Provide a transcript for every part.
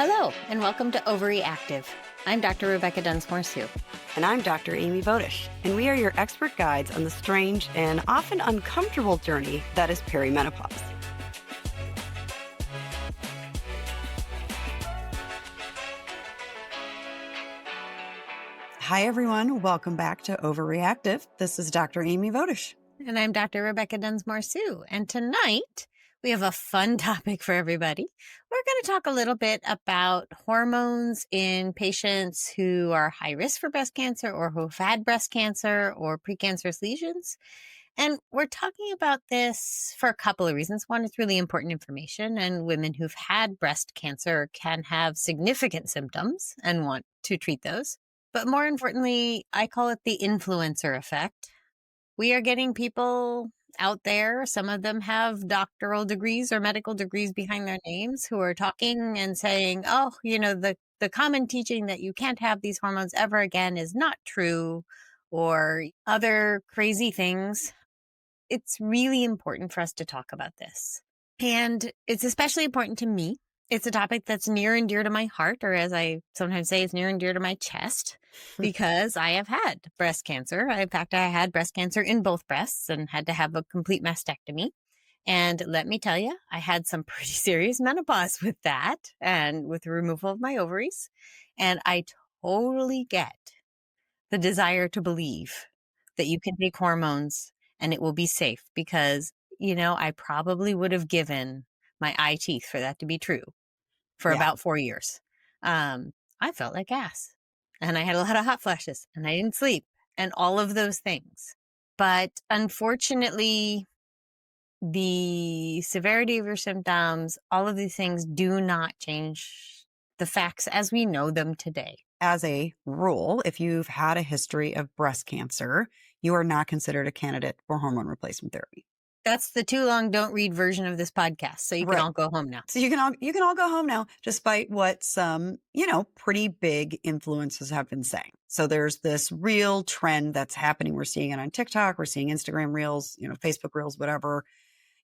Hello, and welcome to Ovary Active. I'm Dr. Rebecca Dunsmoor-Su. And I'm Dr. Amy Vodish, and we are your expert guides on the strange and often uncomfortable journey that is perimenopause. Hi, everyone. Welcome back to Ovary Active. This is Dr. Amy Vodish. And I'm Dr. Rebecca Dunsmoor-Su. And tonight, we have a fun topic for everybody. We're going to talk a little bit about hormones in patients who are high risk for breast cancer or who've had breast cancer or precancerous lesions. And we're talking about this for a couple of reasons. One, it's really important information, and women who've had breast cancer can have significant symptoms and want to treat those. But more importantly, I call it the influencer effect. We are getting people out there, some of them have doctoral degrees or medical degrees behind their names, who are talking and saying, oh, the common teaching that you can't have these hormones ever again is not true, or other crazy things. It's really important for us to talk about this. And it's especially important to me. It's a topic that's near and dear to my heart, or as I sometimes say, it's near and dear to my chest, because I have had breast cancer. In fact, I had breast cancer in both breasts and had to have a complete mastectomy. And let me tell you, I had some pretty serious menopause with that and with the removal of my ovaries. And I totally get the desire to believe that you can take hormones and it will be safe, because, I probably would have given my eye teeth for that to be true for about 4 years. I felt like ass, and I had a lot of hot flashes, and I didn't sleep, and all of those things. But unfortunately, the severity of your symptoms, all of these things do not change the facts as we know them today. As a rule, if you've had a history of breast cancer, you are not considered a candidate for hormone replacement therapy. That's the too long don't read version of this podcast. So you can all go home now. So you can all go home now, despite what some, pretty big influencers have been saying. So there's this real trend that's happening. We're seeing it on TikTok. We're seeing Instagram reels, Facebook reels, whatever,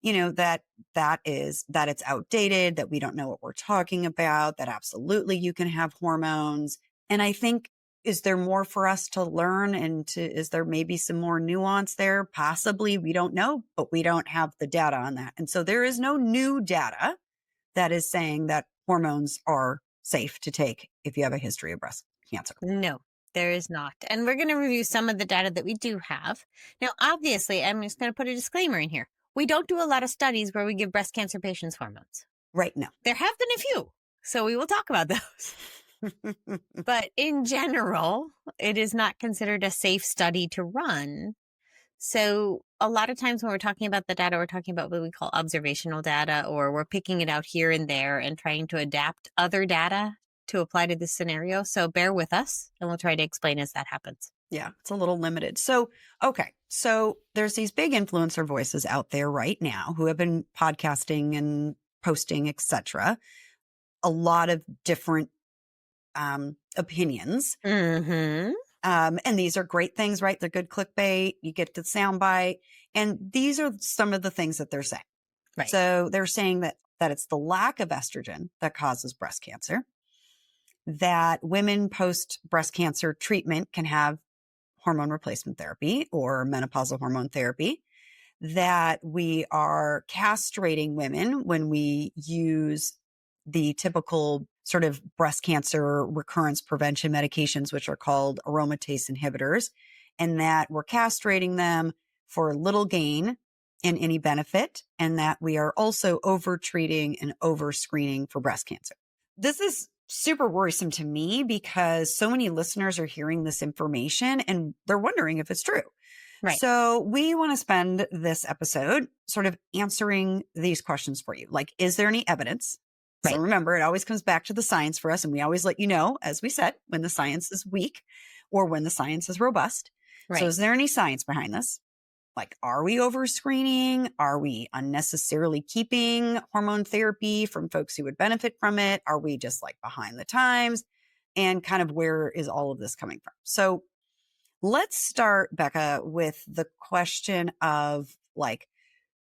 that it's outdated, that we don't know what we're talking about, that absolutely you can have hormones. And I think, is there more for us to learn, and is there maybe some more nuance there? Possibly, we don't know, but we don't have the data on that. And so there is no new data that is saying that hormones are safe to take if you have a history of breast cancer. No, there is not. And we're going to review some of the data that we do have. Now, obviously, I'm just going to put a disclaimer in here. We don't do a lot of studies where we give breast cancer patients hormones. Right. No. There have been a few, so we will talk about those. But in general, it is not considered a safe study to run. So a lot of times when we're talking about the data, we're talking about what we call observational data, or we're picking it out here and there and trying to adapt other data to apply to this scenario. So bear with us, and we'll try to explain as that happens. Yeah, it's a little limited. So, okay. So there's these big influencer voices out there right now who have been podcasting and posting, etc. A lot of different opinions. Mm-hmm. And these are great things, right? They're good clickbait. You get the soundbite. And these are some of the things that they're saying. Right. So they're saying that it's the lack of estrogen that causes breast cancer, that women post breast cancer treatment can have hormone replacement therapy or menopausal hormone therapy, that we are castrating women when we use the typical sort of breast cancer recurrence prevention medications, which are called aromatase inhibitors, and that we're castrating them for little gain and any benefit, and that we are also over-treating and over-screening for breast cancer. This is super worrisome to me because so many listeners are hearing this information and they're wondering if it's true. Right. So we want to spend this episode sort of answering these questions for you. Like, is there any evidence? Right. So remember, it always comes back to the science for us. And we always let you know, as we said, when the science is weak or when the science is robust. Right. So is there any science behind this? Like, are we over screening? Are we unnecessarily keeping hormone therapy from folks who would benefit from it? Are we just like behind the times? And kind of where is all of this coming from? So let's start, Becca, with the question of like,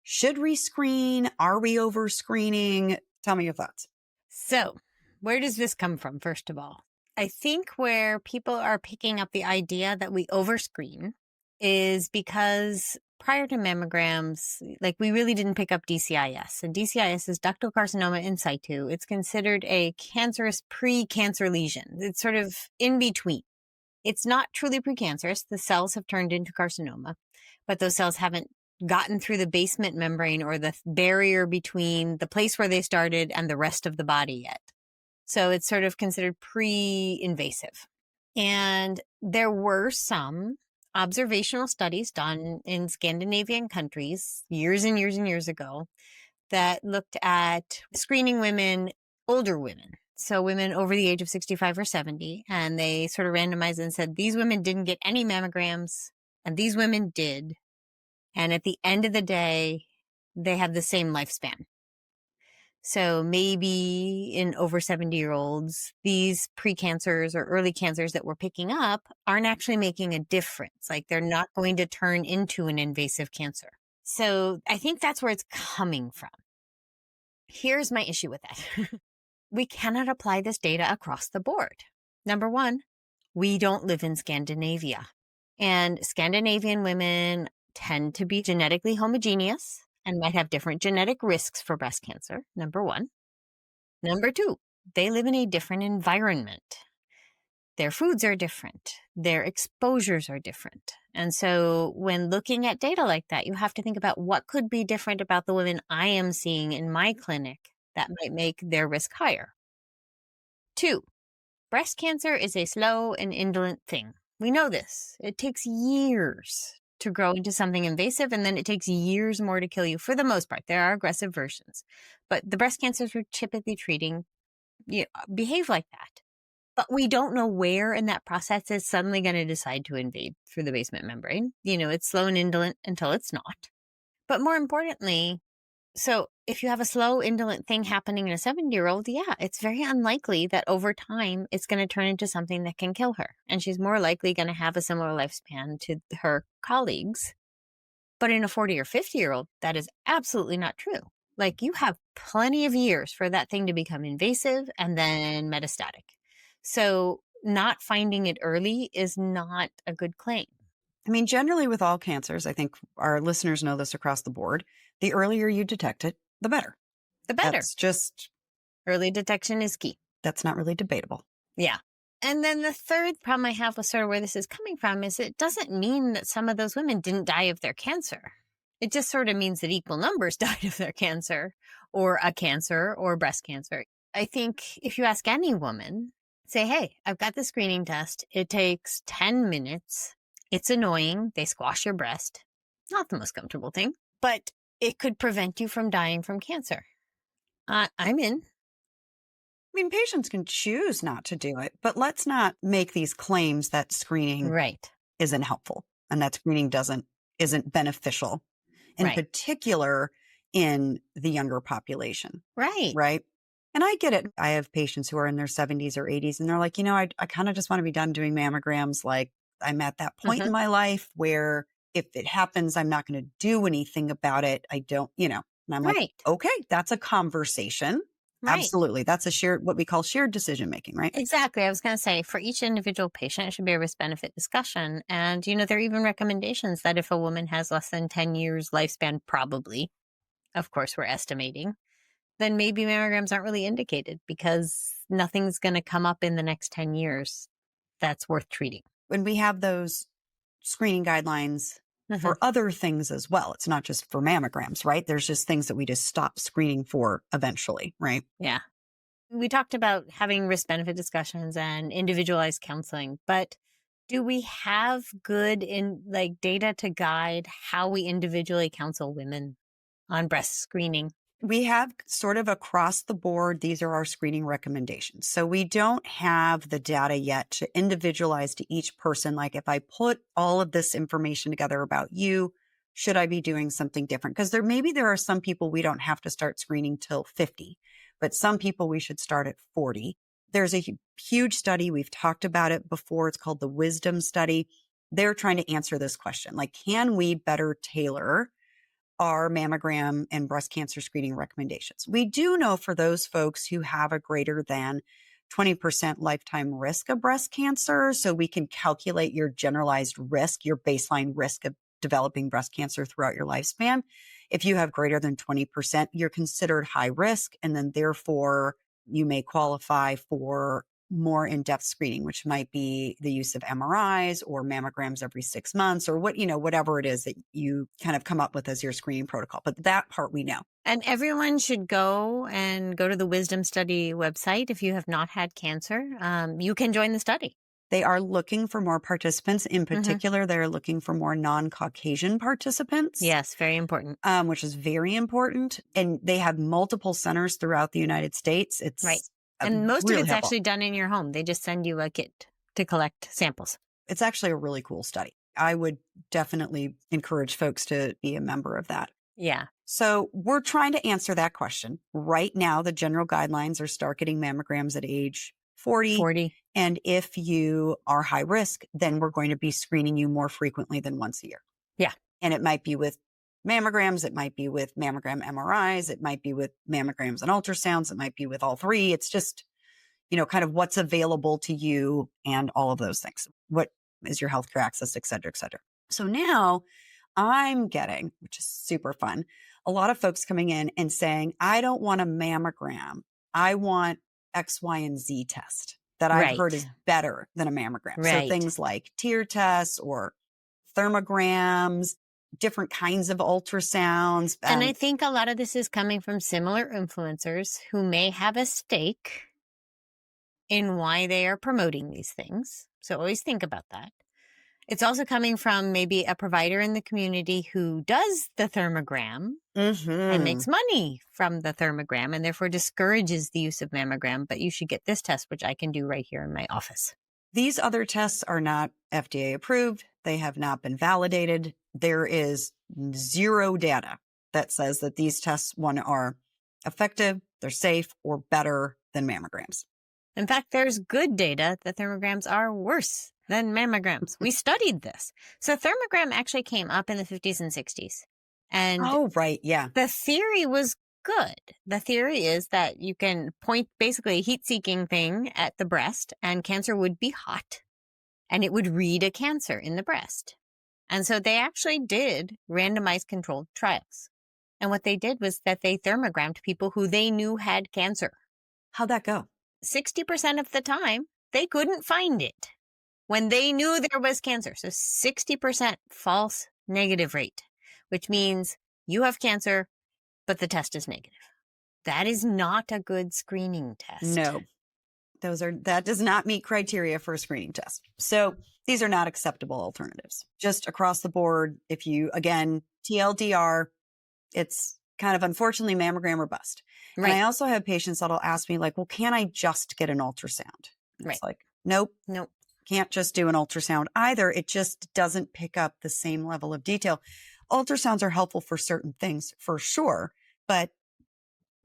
should we screen? Are we over screening? Tell me your thoughts. So Where does this come from, first of all? I think where people are picking up the idea that we overscreen is because prior to mammograms, like we really didn't pick up DCIS. And DCIS is ductal carcinoma in situ. It's considered a cancerous pre-cancer lesion. It's sort of in between. It's not truly precancerous. The cells have turned into carcinoma, but those cells haven't gotten through the basement membrane or the barrier between the place where they started and the rest of the body yet. So it's sort of considered pre-invasive. And there were some observational studies done in Scandinavian countries years and years and years ago that looked at screening women, older women. So women over the age of 65 or 70, and they sort of randomized and said, these women didn't get any mammograms and these women did. And at the end of the day, they have the same lifespan. So maybe in over 70-year-olds, these precancers or early cancers that we're picking up aren't actually making a difference. Like they're not going to turn into an invasive cancer. So I think that's where it's coming from. Here's my issue with that. We cannot apply this data across the board. Number one, we don't live in Scandinavia. And Scandinavian women tend to be genetically homogeneous and might have different genetic risks for breast cancer, number one. Number two, they live in a different environment. Their foods are different. Their exposures are different. And so when looking at data like that, you have to think about what could be different about the women I am seeing in my clinic that might make their risk higher. Two, breast cancer is a slow and indolent thing. We know this. It takes years to grow into something invasive, and then it takes years more to kill you for the most part. There are aggressive versions, but the breast cancers we're typically treating behave like that. But we don't know where in that process is suddenly going to decide to invade through the basement membrane. It's slow and indolent until it's not. But more importantly, so if you have a slow, indolent thing happening in a 70-year-old, yeah, it's very unlikely that over time it's going to turn into something that can kill her. And she's more likely going to have a similar lifespan to her colleagues. But in a 40 or 50-year-old, that is absolutely not true. Like you have plenty of years for that thing to become invasive and then metastatic. So not finding it early is not a good claim. I mean, generally with all cancers, I think our listeners know this across the board. The earlier you detect it, the better. The better. That's just, Early detection is key. that's not really debatable. Yeah. And then the third problem I have with sort of where this is coming from is it doesn't mean that some of those women didn't die of their cancer. It just sort of means that equal numbers died of their cancer or a cancer or breast cancer. I think if you ask any woman, say, hey, I've got the screening test. It takes 10 minutes. It's annoying. They squash your breast. Not the most comfortable thing, but it could prevent you from dying from cancer. I'm in. I mean, patients can choose not to do it, but let's not make these claims that screening Right. isn't helpful and that screening isn't beneficial, in Right. particular in the younger population. Right. Right. And I get it. I have patients who are in their 70s or 80s and they're like, I kind of just want to be done doing mammograms. Like I'm at that point in my life where if it happens, I'm not going to do anything about it. I don't, and I'm like, Right. okay, that's a conversation. Right. Absolutely. That's what we call shared decision making, right? Exactly. I was going to say for each individual patient, it should be a risk benefit discussion. And, there are even recommendations that if a woman has less than 10 years lifespan, probably, of course, we're estimating, then maybe mammograms aren't really indicated because nothing's going to come up in the next 10 years that's worth treating. When we have those screening guidelines for other things as well, it's not just for mammograms, right? There's just things that we just stop screening for eventually, right? Yeah. We talked about having risk benefit discussions and individualized counseling, but do we have good data to guide how we individually counsel women on breast screening? We have sort of across the board, these are our screening recommendations. So we don't have the data yet to individualize to each person. Like if I put all of this information together about you, should I be doing something different? Because there are some people we don't have to start screening till 50, but some people we should start at 40. There's a huge study. We've talked about it before. It's called the Wisdom Study. They're trying to answer this question. Like, can we better tailor our mammogram and breast cancer screening recommendations. We do know for those folks who have a greater than 20% lifetime risk of breast cancer, so we can calculate your generalized risk, your baseline risk of developing breast cancer throughout your lifespan. If you have greater than 20%, you're considered high risk, and then therefore you may qualify for more in-depth screening, which might be the use of MRIs or mammograms every 6 months, or whatever it is that you kind of come up with as your screening protocol. But that part we know. And everyone should go to the Wisdom Study website. If you have not had cancer, you can join the study. They are looking for more participants. In particular, they're looking for more non-Caucasian participants. Yes, very important. Which is very important. And they have multiple centers throughout the United States. It's right. And most really of it's helpful. actually done in your home. They just send you a kit to collect samples. It's actually a really cool study. I would definitely encourage folks to be a member of that. Yeah. So we're trying to answer that question. Right now, the general guidelines are start getting mammograms at age 40. And if you are high risk, then we're going to be screening you more frequently than once a year. Yeah. And it might be with mammograms. It might be with mammogram MRIs. It might be with mammograms and ultrasounds. It might be with all three. It's just, kind of what's available to you and all of those things. What is your healthcare access, et cetera, et cetera. So now I'm getting, which is super fun, a lot of folks coming in and saying, I don't want a mammogram. I want X, Y, and Z test that I've heard is better than a mammogram. Right. So things like tear tests or thermograms, different kinds of ultrasounds. And I think a lot of this is coming from similar influencers who may have a stake in why they are promoting these things. So always think about that. It's also coming from maybe a provider in the community who does the thermogram and makes money from the thermogram and therefore discourages the use of mammogram. But you should get this test, which I can do right here in my office. These other tests are not FDA approved. They have not been validated. There is zero data that says that these tests, one, are effective, they're safe, or better than mammograms. In fact, there's good data that thermograms are worse than mammograms. We studied this. So thermogram actually came up in the 50s and 60s. And the theory was good. The theory is that you can point basically a heat-seeking thing at the breast and cancer would be hot and it would read a cancer in the breast. And so they actually did randomized controlled trials. And what they did was that they thermogrammed people who they knew had cancer. How'd that go? 60% of the time, they couldn't find it when they knew there was cancer. So 60% false negative rate, which means you have cancer, but the test is negative. That is not a good screening test. No, that does not meet criteria for a screening test. So these are not acceptable alternatives. Just across the board, if you, again, TLDR, it's kind of unfortunately mammogram or bust. Right. And I also have patients that'll ask me like, well, can I just get an ultrasound? And it's like, nope. Can't just do an ultrasound either. It just doesn't pick up the same level of detail. Ultrasounds are helpful for certain things for sure, but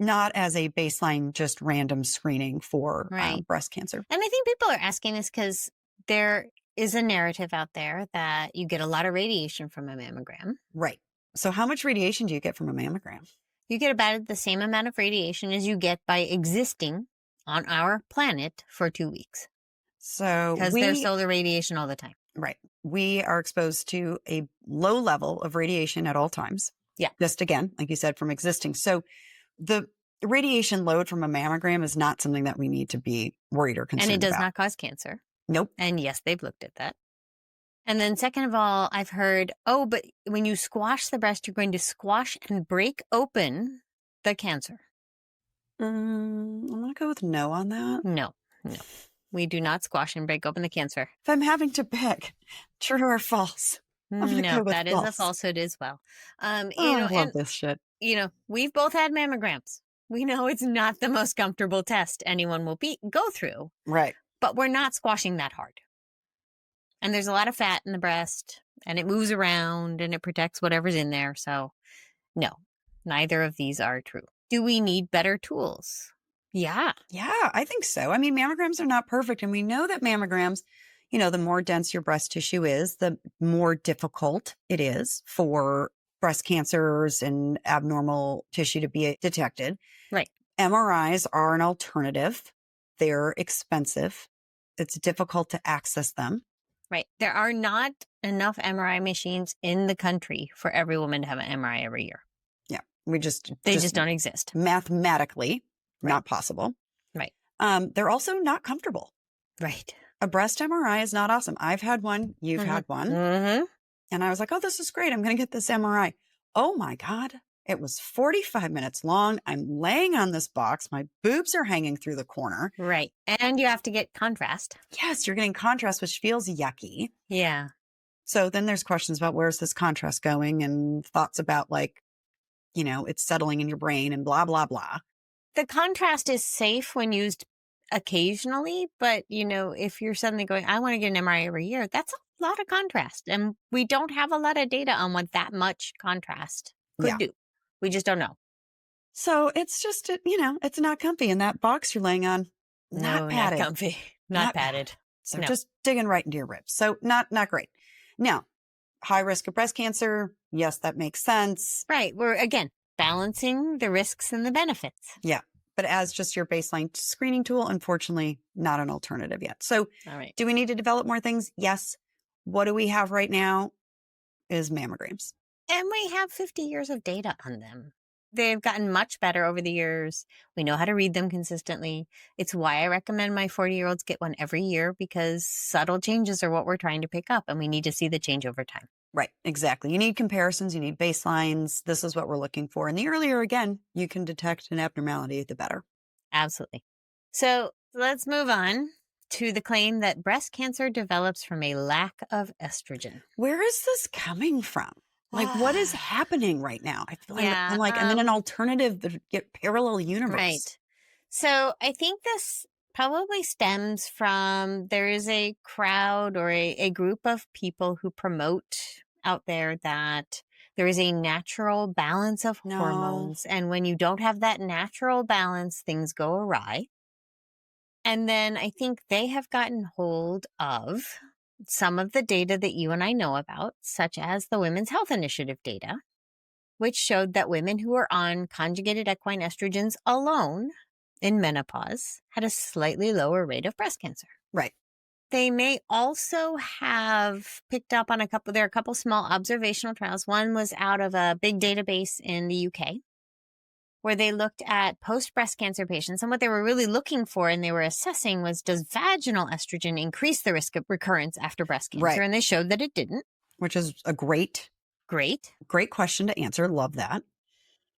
not as a baseline, just random screening for breast cancer. And I think people are asking this because there is a narrative out there that you get a lot of radiation from a mammogram. Right. So how much radiation do you get from a mammogram? You get about the same amount of radiation as you get by existing on our planet for 2 weeks. So because there's solar radiation all the time. Right. We are exposed to a low level of radiation at all times. Yeah. Just again, like you said, from existing. So the radiation load from a mammogram is not something that we need to be worried or concerned about. And it does not cause cancer. Nope. And yes, they've looked at that. And then second of all, I've heard, but when you squash the breast, you're going to squash and break open the cancer. I'm going to go with no on that. No. We do not squash and break open the cancer. If I'm having to pick true or false, no, that is a falsehood as well. I love this shit. We've both had mammograms. We know it's not the most comfortable test anyone will go through. Right. But we're not squashing that hard. And there's a lot of fat in the breast and it moves around and it protects whatever's in there. So no, neither of these are true. Do we need better tools? Yeah. Yeah, I think so. I mean, mammograms are not perfect. And we know that mammograms, the more dense your breast tissue is, the more difficult it is for breast cancers and abnormal tissue to be detected. Right. MRIs are an alternative. They're expensive. It's difficult to access them. Right. There are not enough MRI machines in the country for every woman to have an MRI every year. Yeah. We They just don't exist. mathematically Right. not possible. Right. They're also not comfortable. Right. A breast MRI is not awesome. I've had one. You've Mm-hmm. had one. Mm-hmm. And I was like, oh, this is great. I'm going to get this MRI. Oh my God. It was 45 minutes long. I'm laying on this box. My boobs are hanging through the corner. Right. And you have to get contrast. Yes, you're getting contrast, which feels yucky. Yeah. So then there's questions about where's this contrast going and thoughts about like, it's settling in your brain and blah, blah, blah. The contrast is safe when used occasionally, but if you're suddenly going, I want to get an MRI every year, that's a lot of contrast. And we don't have a lot of data on what that much contrast could do. We just don't know. So it's just, it's not comfy. And that box you're laying on, not padded. Not comfy, not padded. So just digging right into your ribs. So not great. Now, high risk of breast cancer. Yes, that makes sense. Right. We're, again, balancing the risks and the benefits. Yeah. But as just your baseline screening tool, unfortunately, not an alternative yet. So all right. Do we need to develop more things? Yes. What do we have right now is mammograms. And we have 50 years of data on them. They've gotten much better over the years. We know how to read them consistently. It's why I recommend my 40-year-olds get one every year, because subtle changes are what we're trying to pick up, and we need to see the change over time. Right, exactly. You need comparisons, you need baselines. This is what we're looking for. And the earlier, again, you can detect an abnormality, the better. Absolutely. So let's move on to the claim that breast cancer develops from a lack of estrogen. Where is this coming from? Like, what is happening right now? I feel like I'm in an alternative, parallel universe. Right. So I think this probably stems from, there is a crowd or a group of people who promote out there that there is a natural balance of hormones. And when you don't have that natural balance, things go awry. And then I think they have gotten hold of some of the data that you and I know about, such as the Women's Health Initiative data, which showed that women who are on conjugated equine estrogens alone in menopause had a slightly lower rate of breast cancer. Right. They may also have picked up on there are a couple small observational trials. One was out of a big database in the UK, where they looked at post-breast cancer patients. And what they were really looking for and they were assessing was, does vaginal estrogen increase the risk of recurrence after breast cancer? Right. And they showed that it didn't. Which is a great question to answer. Love that.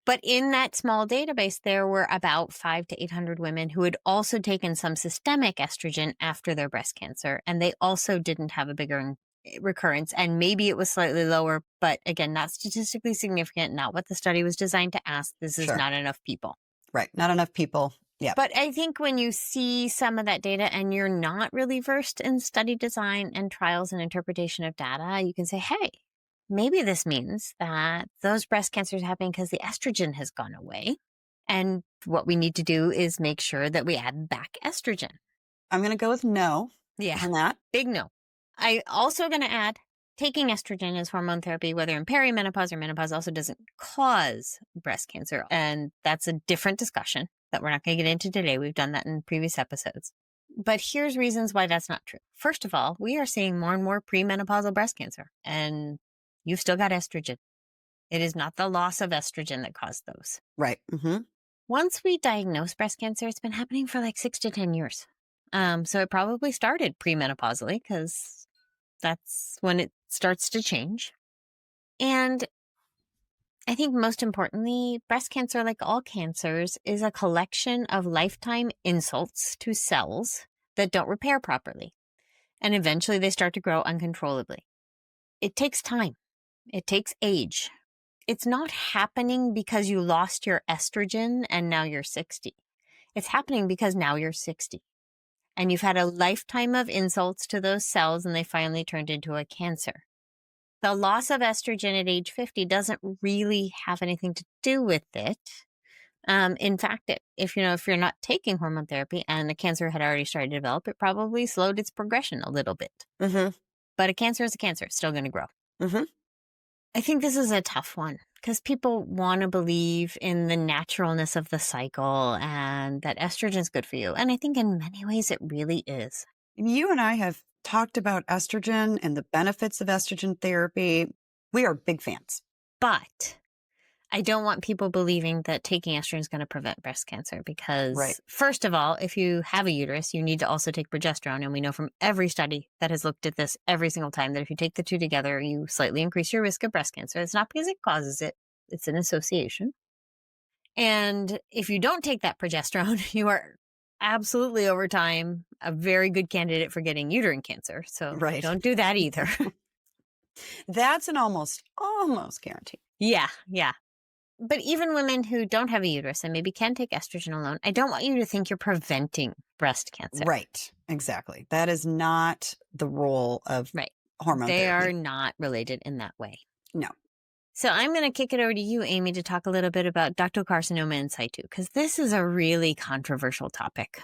But in that small database, there were about 500 to 800 women who had also taken some systemic estrogen after their breast cancer. And they also didn't have a bigger recurrence. And maybe it was slightly lower, but again, not statistically significant, not what the study was designed to ask. This is not enough people. Right. Not enough people. Yeah. But I think when you see some of that data and you're not really versed in study design and trials and interpretation of data, you can say, hey, maybe this means that those breast cancers happen because the estrogen has gone away. And what we need to do is make sure that we add back estrogen. I'm going to go with no on that. Big no. I also going to add, taking estrogen as hormone therapy, whether in perimenopause or menopause, also doesn't cause breast cancer. And that's a different discussion that we're not going to get into today. We've done that in previous episodes. But here's reasons why that's not true. First of all, we are seeing more and more premenopausal breast cancer, and you've still got estrogen. It is not the loss of estrogen that caused those. Right. Mm-hmm. Once we diagnose breast cancer, it's been happening for like 6 to 10 years. So it probably started premenopausally because that's when it starts to change. And I think most importantly, breast cancer, like all cancers, is a collection of lifetime insults to cells that don't repair properly. And eventually they start to grow uncontrollably. It takes time. It takes age. It's not happening because you lost your estrogen and now you're 60. It's happening because now you're 60. And you've had a lifetime of insults to those cells and they finally turned into a cancer. The loss of estrogen at age 50 doesn't really have anything to do with it. In fact, if you're not taking hormone therapy and the cancer had already started to develop, it probably slowed its progression a little bit. Mm-hmm. But a cancer is a cancer. It's still going to grow. Mm-hmm. I think this is a tough one because people want to believe in the naturalness of the cycle and that estrogen is good for you. And I think in many ways it really is. You and I have talked about estrogen and the benefits of estrogen therapy. We are big fans. But I don't want people believing that taking estrogen is going to prevent breast cancer Right. because, first of all, if you have a uterus, you need to also take progesterone. And we know from every study that has looked at this every single time that if you take the two together, you slightly increase your risk of breast cancer. It's not because it causes it, it's an association. And if you don't take that progesterone, you are absolutely over time a very good candidate for getting uterine cancer. So Right. don't do that either. That's an almost guarantee. Yeah. But even women who don't have a uterus and maybe can take estrogen alone, I don't want you to think you're preventing breast cancer. Right. Exactly. That is not the role of Right. hormone They therapy. are not related in that way. No. So I'm going to kick it over to you, Amy, to talk a little bit about ductal carcinoma in situ, because this is a really controversial topic.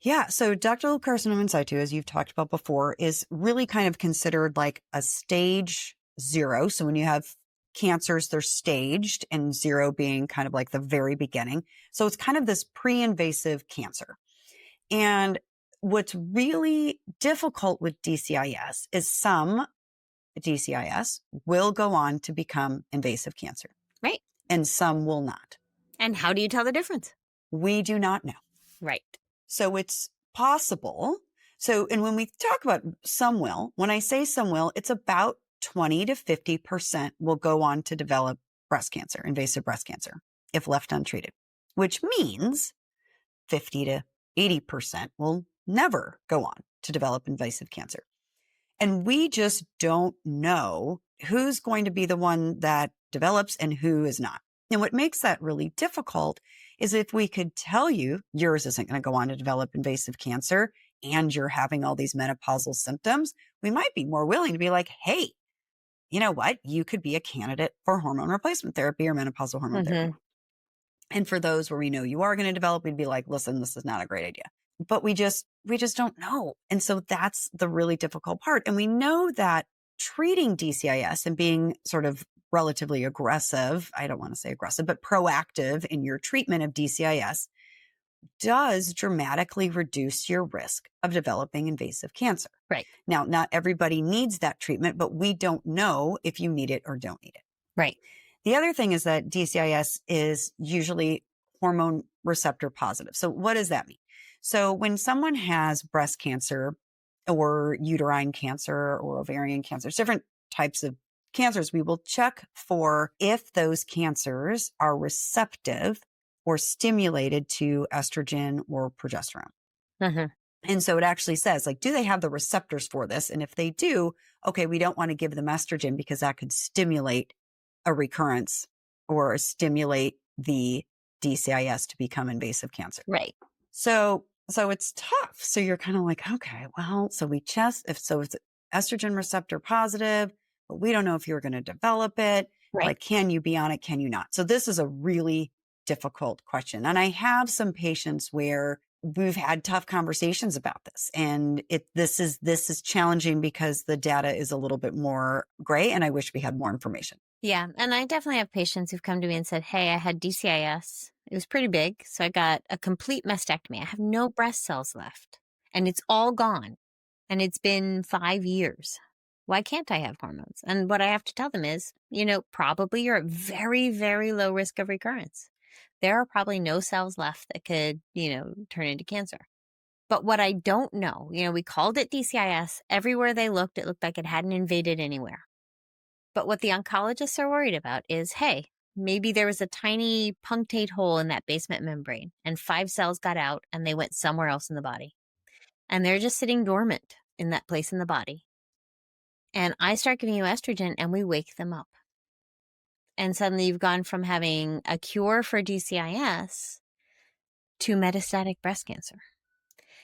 Yeah. So ductal carcinoma in situ, as you've talked about before, is really kind of considered like a stage 0. So when you have cancers, they're staged, and 0 being kind of like the very beginning. So it's kind of this pre-invasive cancer. And what's really difficult with DCIS is some DCIS will go on to become invasive cancer. Right. And some will not. And how do you tell the difference? We do not know. Right. So it's possible. So, and when we talk about some will, when I say some will, it's about 20 to 50% will go on to develop breast cancer, invasive breast cancer, if left untreated, which means 50 to 80% will never go on to develop invasive cancer. And we just don't know who's going to be the one that develops and who is not. And what makes that really difficult is if we could tell you yours isn't going to go on to develop invasive cancer and you're having all these menopausal symptoms, we might be more willing to be like, hey, you know what? You could be a candidate for hormone replacement therapy or menopausal hormone therapy. And for those where we know you are going to develop, we'd be like, listen, this is not a great idea. But we just don't know. And so that's the really difficult part. And we know that treating DCIS and being sort of relatively aggressive, I don't want to say aggressive, but proactive in your treatment of DCIS does dramatically reduce your risk of developing invasive cancer. Right. Now, not everybody needs that treatment, but we don't know if you need it or don't need it. Right. The other thing is that DCIS is usually hormone receptor positive. So what does that mean? So when someone has breast cancer or uterine cancer or ovarian cancer, different types of cancers, we will check for if those cancers are receptive or stimulated to estrogen or progesterone. And so it actually says, like, do they have the receptors for this? And if they do, okay, we don't want to give them estrogen because that could stimulate a recurrence or stimulate the DCIS to become invasive cancer. Right. So it's tough. So you're kind of like, okay, well, so we just, if it's estrogen receptor positive, but we don't know if you're going to develop it. Right. Like, can you be on it? Can you not? So this is a really difficult question. And I have some patients where we've had tough conversations about this, and this is challenging because the data is a little bit more gray, and I wish we had more information. Yeah. And I definitely have patients who've come to me and said, hey, I had DCIS. It was pretty big. So I got a complete mastectomy. I have no breast cells left and it's all gone. And it's been 5 years. Why can't I have hormones? And what I have to tell them is, probably you're at very, very low risk of recurrence. There are probably no cells left that could, turn into cancer. But what I don't know, we called it DCIS. Everywhere they looked, it looked like it hadn't invaded anywhere. But what the oncologists are worried about is, hey, maybe there was a tiny punctate hole in that basement membrane and 5 cells got out and they went somewhere else in the body. And they're just sitting dormant in that place in the body. And I start giving you estrogen and we wake them up. And suddenly you've gone from having a cure for DCIS to metastatic breast cancer.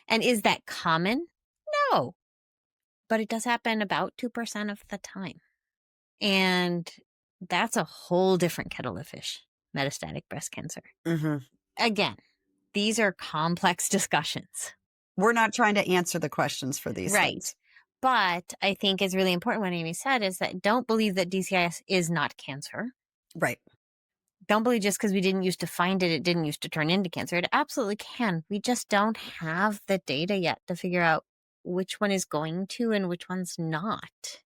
And is that common? No. But it does happen about 2% of the time. And that's a whole different kettle of fish, metastatic breast cancer. Again, these are complex discussions. We're not trying to answer the questions for these things. But I think it's really important what Amy said is that don't believe that DCIS is not cancer. Right. Don't believe just because we didn't used to find it, it didn't used to turn into cancer. It absolutely can. We just don't have the data yet to figure out which one is going to and which one's not,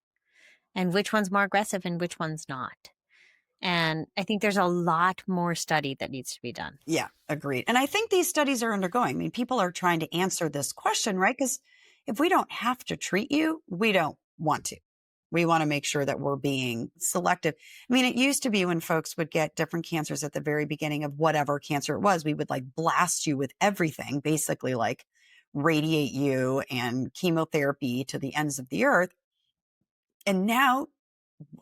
and which one's more aggressive and which one's not. And I think there's a lot more study that needs to be done. Yeah, agreed. And I think these studies are undergoing. I mean, people are trying to answer this question, right? Because if we don't have to treat you, we don't want to. We want to make sure that we're being selective. I mean, it used to be when folks would get different cancers at the very beginning of whatever cancer it was, we would like blast you with everything, basically like radiate you and chemotherapy to the ends of the earth. And now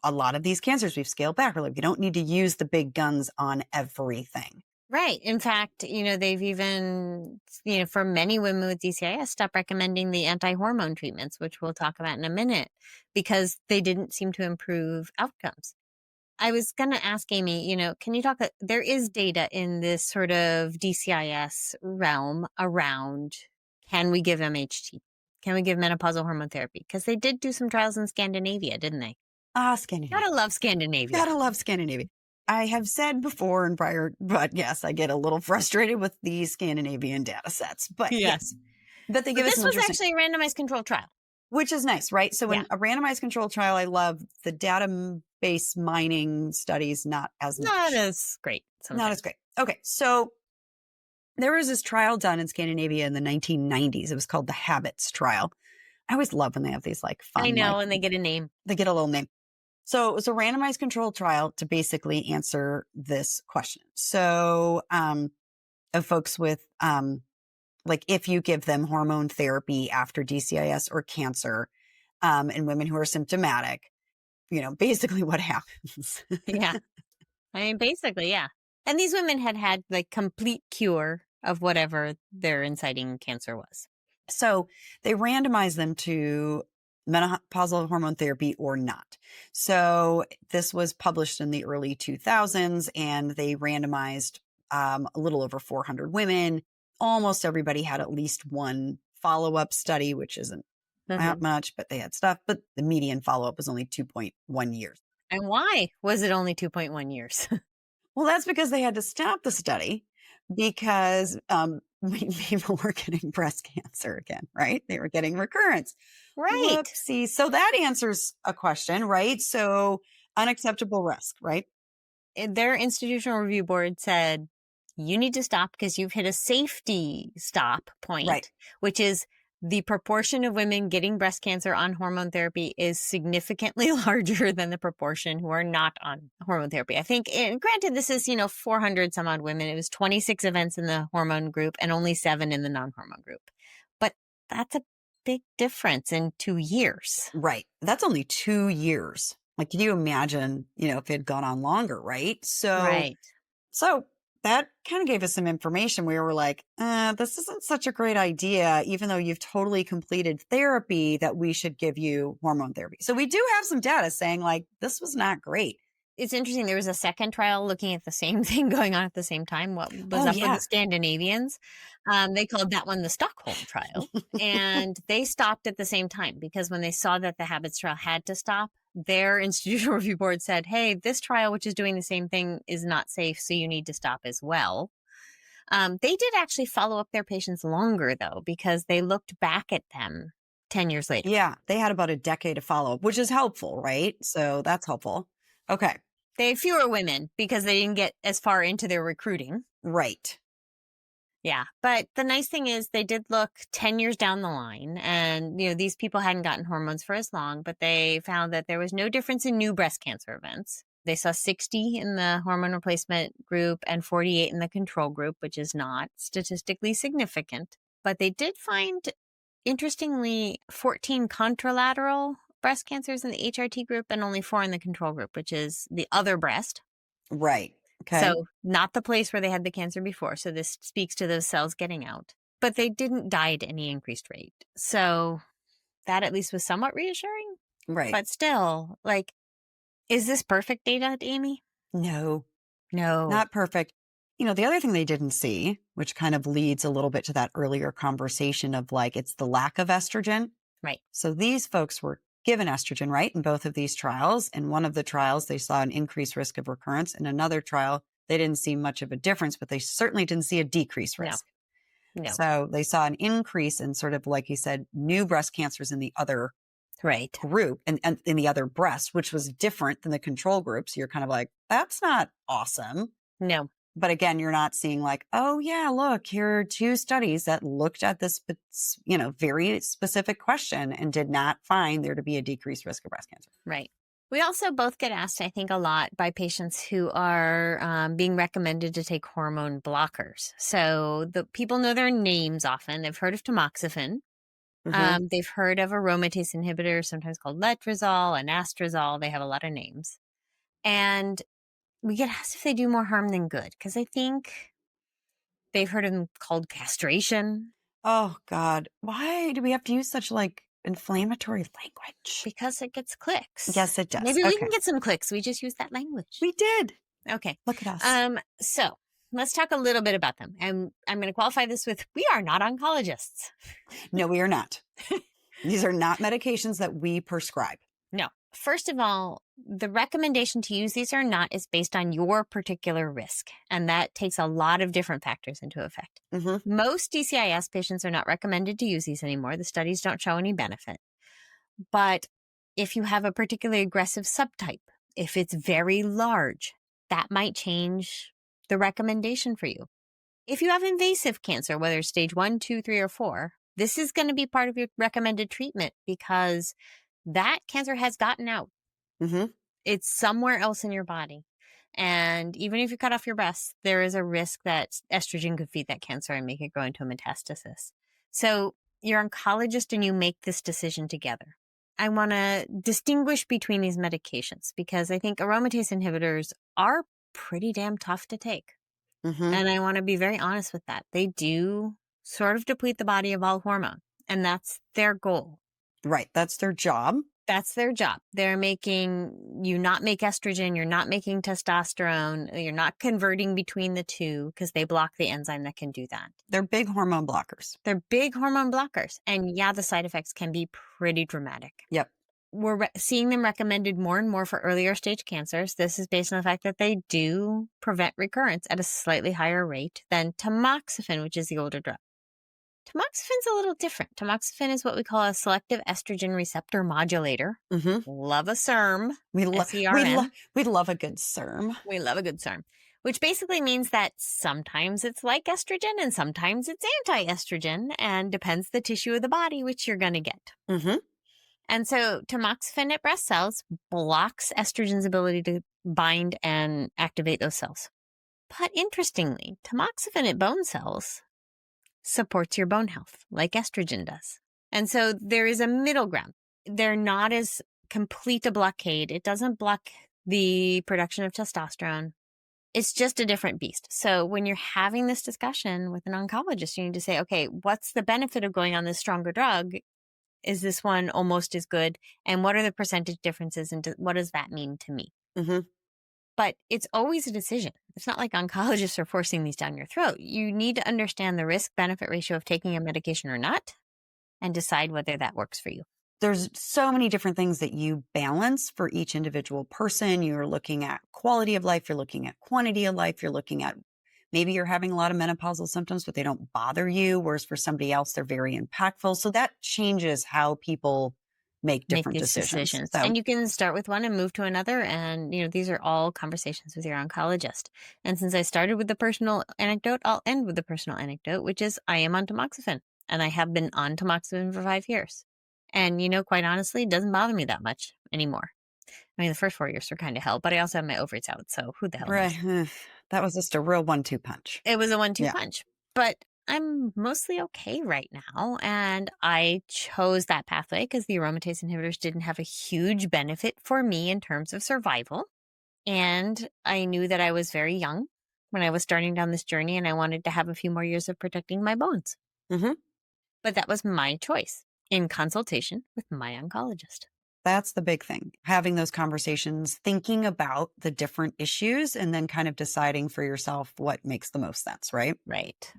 a lot of these cancers we've scaled back. We're like, we don't need to use the big guns on everything. Right. In fact, they've even, for many women with DCIS, stopped recommending the anti-hormone treatments, which we'll talk about in a minute, because they didn't seem to improve outcomes. I was going to ask Amy, can you talk, there is data in this sort of DCIS realm around, can we give MHT? Can we give menopausal hormone therapy? Because they did do some trials in Scandinavia, didn't they? Scandinavia. Gotta love Scandinavia. Gotta love Scandinavia. I have said before in prior, but yes, I get a little frustrated with these Scandinavian data sets. But yes, but they give us this was actually a randomized controlled trial. Which is nice, right? So in Yeah. a randomized controlled trial, I love the database mining studies, not as much. Not as great. Not as great. Okay. So there was this trial done in Scandinavia in the 1990s. It was called the Habits trial. I always love when they have these like fun. I know, like, and they get a name. They get a little name. So it was a randomized controlled trial to basically answer this question. So of folks with like if you give them hormone therapy after DCIS or cancer, and women who are symptomatic, basically what happens. Yeah. I mean, basically, yeah. And these women had like complete cure of whatever their inciting cancer was. So they randomized them to menopausal hormone therapy or not. So this was published in the early 2000s, and they randomized a little over 400 women. Almost everybody had at least one follow-up study, which isn't that much, but they had stuff. But the median follow-up was only 2.1 years. And why was it only 2.1 years? Well, that's because they had to stop the study because people were getting breast cancer again, right? They were getting recurrence. Right. Whoopsie. So that answers a question, right? So unacceptable risk, right? Their institutional review board said, you need to stop because you've hit a safety stop point, Right. which is the proportion of women getting breast cancer on hormone therapy is significantly larger than the proportion who are not on hormone therapy. I think, and granted, this is, 400 some odd women. It was 26 events in the hormone group and only 7 in the non-hormone group. But that's a big difference in 2 years. Right. That's only 2 years. Like, can you imagine, if it had gone on longer, right? So that kind of gave us some information. We were like, this isn't such a great idea, even though you've totally completed therapy, that we should give you hormone therapy. So we do have some data saying like, this was not great. It's interesting. There was a second trial looking at the same thing going on at the same time. What was up with the Scandinavians? They called that one the Stockholm trial. And they stopped at the same time because when they saw that the Habits trial had to stop, their institutional review board said, hey, this trial, which is doing the same thing, is not safe, so you need to stop as well. They did actually follow up their patients longer, though, because they looked back at them 10 years later. Yeah, they had about a decade of follow-up, which is helpful, right? So that's helpful. Okay. They had fewer women because they didn't get as far into their recruiting. Right. Yeah. But the nice thing is they did look 10 years down the line, and, these people hadn't gotten hormones for as long, but they found that there was no difference in new breast cancer events. They saw 60 in the hormone replacement group and 48 in the control group, which is not statistically significant. But they did find, interestingly, 14 contralateral breast cancers in the HRT group and only 4 in the control group, which is the other breast. Right. Okay. So not the place where they had the cancer before. So this speaks to those cells getting out. But they didn't die at any increased rate. So that at least was somewhat reassuring. Right. But still, like, is this perfect data, Amy? No. No. Not perfect. The other thing they didn't see, which kind of leads a little bit to that earlier conversation of like, it's the lack of estrogen. Right. So these folks were given estrogen, right, in both of these trials. In one of the trials, they saw an increased risk of recurrence. In another trial, they didn't see much of a difference, but they certainly didn't see a decreased No, risk. no. So they saw an increase in sort of, like you said, new breast cancers in the other Right. group and in the other breast, which was different than the control group. So you're kind of like, that's not awesome. No. But again, you're not seeing like, oh yeah, look, here are two studies that looked at this, very specific question and did not find there to be a decreased risk of breast cancer. Right. We also both get asked, I think, a lot by patients who are being recommended to take hormone blockers. So the people know their names often. They've heard of tamoxifen. Hmm. They've heard of aromatase inhibitors, sometimes called letrozole and anastrozole. They have a lot of names. And we get asked if they do more harm than good, because I think they've heard of them called castration, Oh God, why do we have to use such like inflammatory language? because it gets clicks. Yes, it does. Maybe we can Okay. get some clicks. We just use that language. We did. Okay. Look at us. So let's talk a little bit about them. And I'm going to qualify this with, we are not oncologists. No, we are not. These are not medications that we prescribe. No. First of all, the recommendation to use these or not is based on your particular risk. And that takes a lot of different factors into effect. Hmm. Most DCIS patients are not recommended to use these anymore. The studies don't show any benefit. But if you have a particularly aggressive subtype, if it's very large, that might change the recommendation for you. If you have invasive cancer, whether it's stage 1, 2, 3, or 4, this is going to be part of your recommended treatment because that cancer has gotten out. Hmm. It's somewhere else in your body. And even if you cut off your breasts, there is a risk that estrogen could feed that cancer and make it grow into a metastasis. So your oncologist and you make this decision together. I want to distinguish between these medications because I think aromatase inhibitors are pretty damn tough to take. Hmm. And I want to be very honest with that. They do sort of deplete the body of all hormone, and that's their goal. Right. That's their job. That's their job. They're making you not make estrogen, you're not making testosterone, you're not converting between the two because they block the enzyme that can do that. They're big hormone blockers. They're big hormone blockers. And yeah, the side effects can be pretty dramatic. Yep. We're seeing them recommended more and more for earlier stage cancers. This is based on the fact that they do prevent recurrence at a slightly higher rate than tamoxifen, which is the older drug. Tamoxifen's a little different. Tamoxifen is what we call a selective estrogen receptor modulator. Hmm. Love a SERM. We SERM. we love a good SERM. We love a good SERM, which basically means that sometimes it's like estrogen and sometimes it's anti-estrogen and depends the tissue of the body, which you're going to get. Hmm. And so tamoxifen at breast cells blocks estrogen's ability to bind and activate those cells. But interestingly, tamoxifen at bone cells supports your bone health like estrogen does. And so there is a middle ground. They're not as complete a blockade. It doesn't block the production of testosterone. It's just a different beast. So when you're having this discussion with an oncologist, you need to say, okay, what's the benefit of going on this stronger drug? Is this one almost as good? And what are the percentage differences? And what does that mean to me? Hmm. But it's always a decision. It's not like oncologists are forcing these down your throat. You need to understand the risk-benefit ratio of taking a medication or not and decide whether that works for you. There's so many different things that you balance for each individual person. You're looking at quality of life. You're looking at quantity of life. You're looking at maybe you're having a lot of menopausal symptoms, but they don't bother you. Whereas for somebody else, they're very impactful. So that changes how people make different these decisions. decisions. So, And you can start with one and move to another. And, these are all conversations with your oncologist. And since I started with the personal anecdote, I'll end with the personal anecdote, which is I am on tamoxifen and I have been on tamoxifen for 5 years. And, quite honestly, it doesn't bother me that much anymore. I mean, the first 4 years were kind of hell, but I also have my ovaries out. So who the hell knows? right. That was just a real 1-2 punch. It was a 1-2 Yeah. punch. But I'm mostly okay right now. And I chose that pathway because the aromatase inhibitors didn't have a huge benefit for me in terms of survival. And I knew that I was very young when I was starting down this journey and I wanted to have a few more years of protecting my bones. Hmm. But that was my choice in consultation with my oncologist. That's the big thing. Having those conversations, thinking about the different issues, and then kind of deciding for yourself what makes the most sense, right? Right.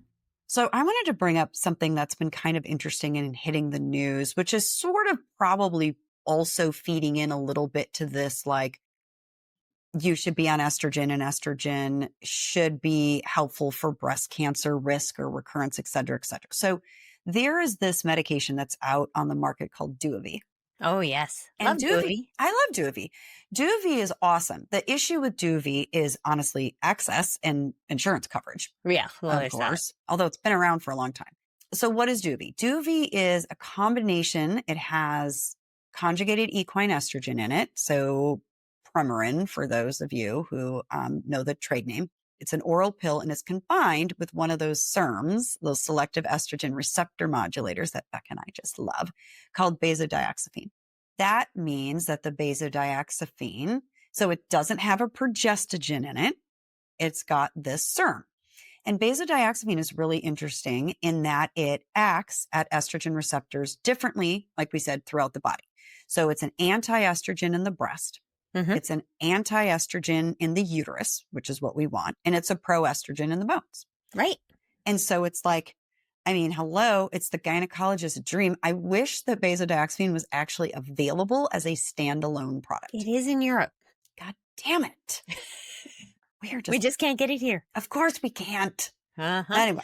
So I wanted to bring up something that's been kind of interesting and hitting the news, which is sort of probably also feeding in a little bit to this, like, you should be on estrogen and estrogen should be helpful for breast cancer risk or recurrence, et cetera, et cetera. So there is this medication that's out on the market called Duovy. Oh, yes. And Love Duovy, Dewey. I love Duovy. Duovy is awesome. The issue with Duovy is honestly access and insurance coverage, Yeah, well, of there's that. course, although it's been around for a long time. So what is Duovy? Duovy is a combination. It has conjugated equine estrogen in it. So Premarin, for those of you who know the trade name. It's an oral pill and it's combined with one of those SERMs, those selective estrogen receptor modulators that Beck and I just love, called benzodiazepine. That means that the benzodiazepine, so it doesn't have a progestogen in it. It's got this SERM. And benzodiazepine is really interesting in that it acts at estrogen receptors differently, like we said, throughout the body. So it's an anti-estrogen in the breast. Hmm. It's an anti-estrogen in the uterus, which is what we want. And it's a pro-estrogen in the bones. Right. And so it's like, I mean, hello, it's the gynecologist's dream. I wish that benzodiazepine was actually available as a standalone product. It is in Europe. God damn it. We just can't get it here. Of course we can't. Uh-huh. Anyway.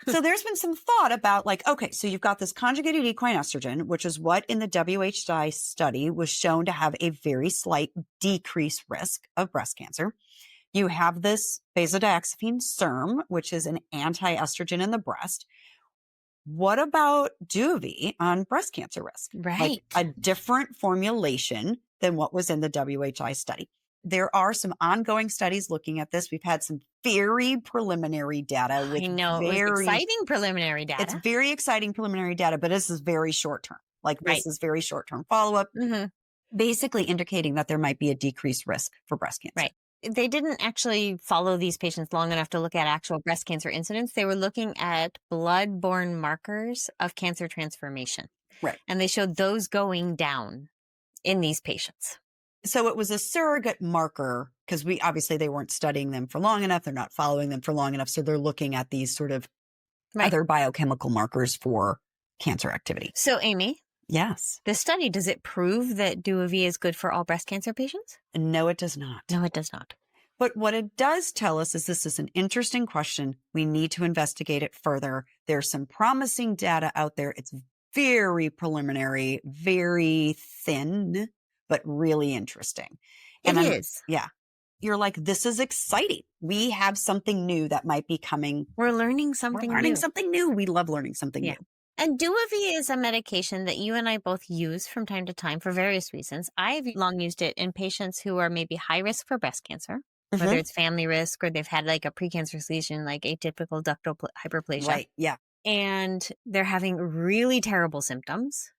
So there's been some thought about like, okay, so you've got this conjugated equine estrogen, which is what in the WHI study was shown to have a very slight decreased risk of breast cancer. You have this benzodiazepine SERM, which is an anti-estrogen in the breast. What about Duovy on breast cancer risk? Right. Like a different formulation than what was in the WHI study. There are some ongoing studies looking at this. We've had some very preliminary data with I know, it was exciting preliminary data. It's very exciting preliminary data, but this is very short term. Like Right. this is very short term follow-up, basically indicating that there might be a decreased risk for breast cancer. Right. They didn't actually follow these patients long enough to look at actual breast cancer incidence. They were looking at blood-borne markers of cancer transformation. Right. And they showed those going down in these patients. So it was a surrogate marker because they weren't studying them for long enough. They're not following them for long enough. So they're looking at these sort of other biochemical markers for cancer activity. So Amy, yes, this study, does it prove that Duovy is good for all breast cancer patients? No, it does not. No, it does not. But what it does tell us is this is an interesting question. We need to investigate it further. There's some promising data out there. It's very preliminary, very thin, but really interesting. It is. Yeah. You're like, this is exciting. We have something new that might be coming. We're learning something new. Something new. We love learning something new. And Duovy is a medication that you and I both use from time to time for various reasons. I've long used it in patients who are maybe high risk for breast cancer, whether it's family risk or they've had like a precancerous lesion like atypical ductal hyperplasia. Right. Yeah. And they're having really terrible symptoms.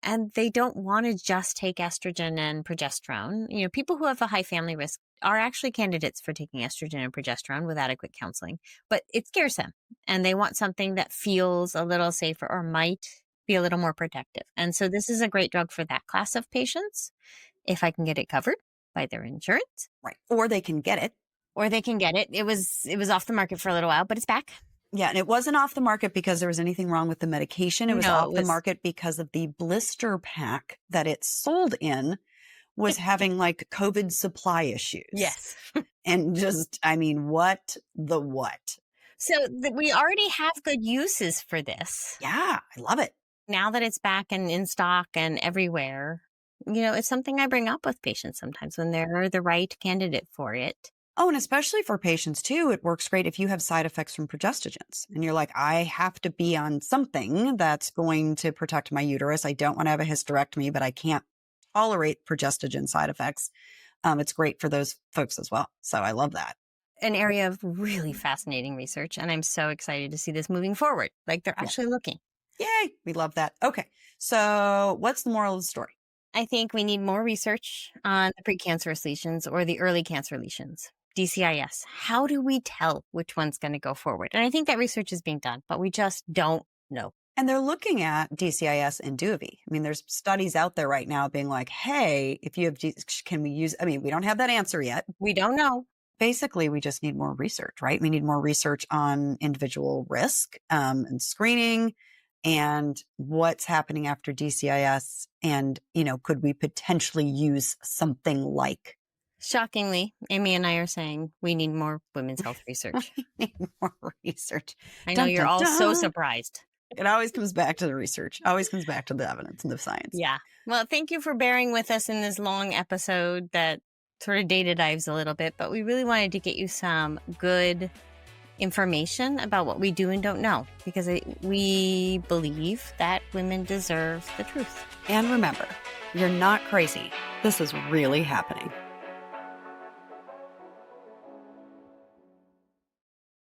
And they don't want to just take estrogen and progesterone. You know, people who have a high family risk are actually candidates for taking estrogen and progesterone with adequate counseling, but it scares them. And they want something that feels a little safer or might be a little more protective. And so this is a great drug for that class of patients, if I can get it covered by their insurance. Right. Or they can get it. It was off the market for a little while, but it's back. Yeah, and it wasn't off the market because there was anything wrong with the medication. It was off the market because of the blister pack that it sold in was having like COVID supply issues. Yes. And just, I mean, what? So we already have good uses for this. Yeah, I love it. Now that it's back and in stock and everywhere, you know, it's something I bring up with patients sometimes when they're the right candidate for it. Oh, and especially for patients too, it works great if you have side effects from progestogens and you're like, I have to be on something that's going to protect my uterus. I don't want to have a hysterectomy, but I can't tolerate progestogen side effects. It's great for those folks as well. So I love that. An area of really fascinating research. And I'm so excited to see this moving forward. Like they're actually looking. Yay. We love that. Okay. So what's the moral of the story? I think we need more research on the precancerous lesions or the early cancer lesions. DCIS. How do we tell which one's going to go forward? And I think that research is being done, but we just don't know. And they're looking at DCIS and Duovy. I mean, there's studies out there right now being like, hey, if you have, can we use, I mean, we don't have that answer yet. We don't know. basically we just need more research, right? We need more research on individual risk and screening and what's happening after DCIS. And, could we potentially use something like Shockingly, Amy and I are saying we need more women's health research. we need more research. I know Dun, you're dun, all so dun. surprised. It always comes back to the research, always comes back to the evidence and the science. Yeah. Well, thank you for bearing with us in this long episode that sort of data dives a little bit, but we really wanted to get you some good information about what we do and don't know, because we believe that women deserve the truth. And remember, you're not crazy. This is really happening.